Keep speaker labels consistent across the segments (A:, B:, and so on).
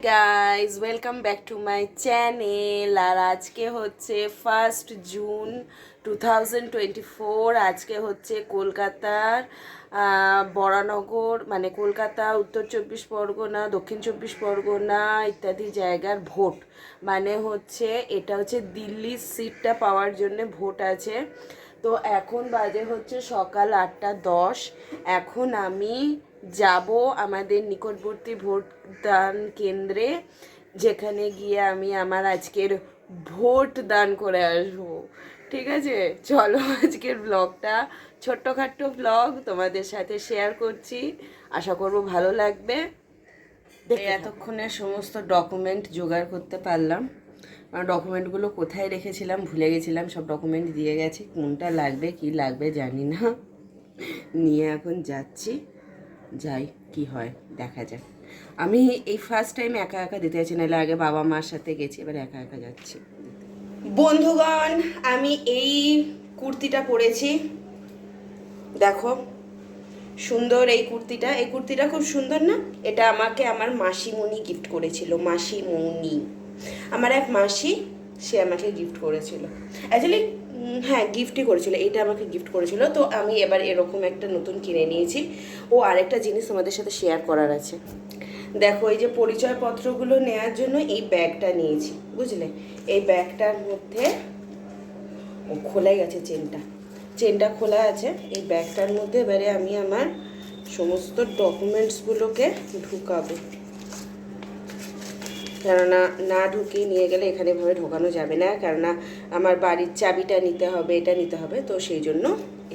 A: Guys, welcome back to my channel. আর আজকে হচ্ছে 1 জুন 2024। আজকে হচ্ছে কলকাতার বরানগর, মানে কলকাতা, উত্তর 24 পরগনা, দক্ষিণ 24 পরগনা ইত্যাদি জায়গার ভোট। মানে হচ্ছে এটা হচ্ছে দিল্লির সিটটা পাওয়ার জন্য ভোট আছে। তো এখন বাজে হচ্ছে সকাল 8টা 10। এখন আমি যাব আমাদের নিকটবর্তী ভোটদান কেন্দ্রে, যেখানে গিয়ে আমি আমার আজকের ভোট দান করে আসবো। ঠিক আছে, চলো আজকের ব্লগটা, ছোট্টখাট্টো ব্লগ তোমাদের সাথে শেয়ার করছি। আশা করবো ভালো লাগবে। এতক্ষণে সমস্ত ডকুমেন্ট জোগাড় করতে পারলাম। ডকুমেন্টগুলো কোথায় রেখেছিলাম ভুলে গেছিলাম, সব ডকুমেন্ট দিয়ে গেছি। কোনটা লাগবে কি লাগবে জানি না, নিয়ে এখন যাচ্ছি। যাই, কি হয় দেখা যাক। আমি এই ফার্স্ট টাইম একা একা দিতে যাচ্ছি, নাহলে আগে বাবা মার সাথে গেছি, এবার একা একা যাচ্ছি। বন্ধুগণ, আমি এই কুর্তিটা পরেছি, দেখো সুন্দর এই কুর্তিটা খুব সুন্দর না? এটা আমাকে আমার মাসিমণি গিফট করেছিল। মাসিমণি, আমার এক মাসি, সে আমাকে গিফট করেছিল। অ্যাকচুয়ালি হ্যাঁ, গিফটই করেছিল, এটা আমাকে গিফট করেছিল। তো আমি এবার এরকম একটা নতুন কিনে নিয়েছি। ও আরেকটা জিনিস তোমাদের সাথে শেয়ার করার আছে। দেখো, এই যে পরিচয়পত্রগুলো নেওয়ার জন্য এই ব্যাগটা নিয়েছি, বুঝলে? এই ব্যাগটার মধ্যে ও খোলাই গেছে, চেনটা খোলা আছে। এই ব্যাগটার মধ্যে এবারে আমি আমার সমস্ত ডকুমেন্টসগুলোকে ঢুকাবো, কেননা না ঢুকিয়ে নিয়ে গেলে এখানে ভাবে ঢোকানো যাবে না, কেননা আমার বাড়ির চাবিটা নিতে হবে, এটা নিতে হবে। তো সেই জন্য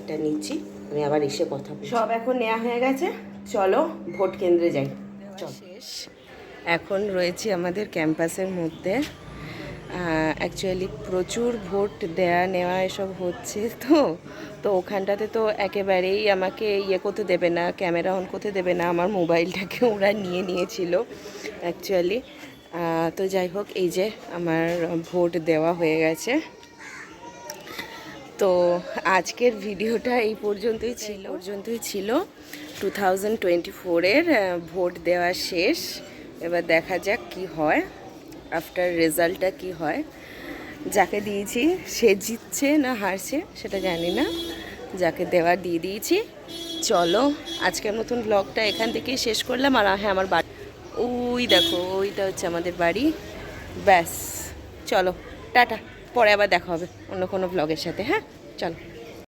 A: এটা নিচ্ছি। আমি আবার এসে কথা বলছি। সব এখন নেওয়া হয়ে গেছে, চলো ভোট কেন্দ্রে যাই। শেষ, এখন রয়েছি আমাদের ক্যাম্পাসের মধ্যে। অ্যাকচুয়ালি প্রচুর ভোট দেয়া নেওয়া এসব হচ্ছে, তো ওখানটাতে তো একেবারেই আমাকে ইয়ে করতে দেবে না, ক্যামেরা অন করতে দেবে না। আমার মোবাইলটাকে ওরা নিয়ে নিয়েছিল অ্যাকচুয়ালি। তো যাই হোক, এই যে আমার ভোট দেওয়া হয়ে গেছে। তো আজকের ভিডিওটা এই পর্যন্তই ছিল। 2024-এর ভোট দেওয়া শেষ। এবার দেখা যাক কি হয়, আফটার রেজাল্টটা কি হয়। যাকে দিয়েছি সে জিতছে না হারছে সেটা জানি না, যাকে দেওয়া দিয়ে দিয়েছি। চলো আজকের মতন ব্লগটা এখান থেকেই শেষ করলাম। আর হ্যাঁ, আমার বাড়ি ওই দেখো, ওইটা হচ্ছে আমাদের বাড়ি। ব্যাস, চলো টাটা, পরে আবার দেখা হবে অন্য কোনো ব্লগের সাথে। হ্যাঁ চলো।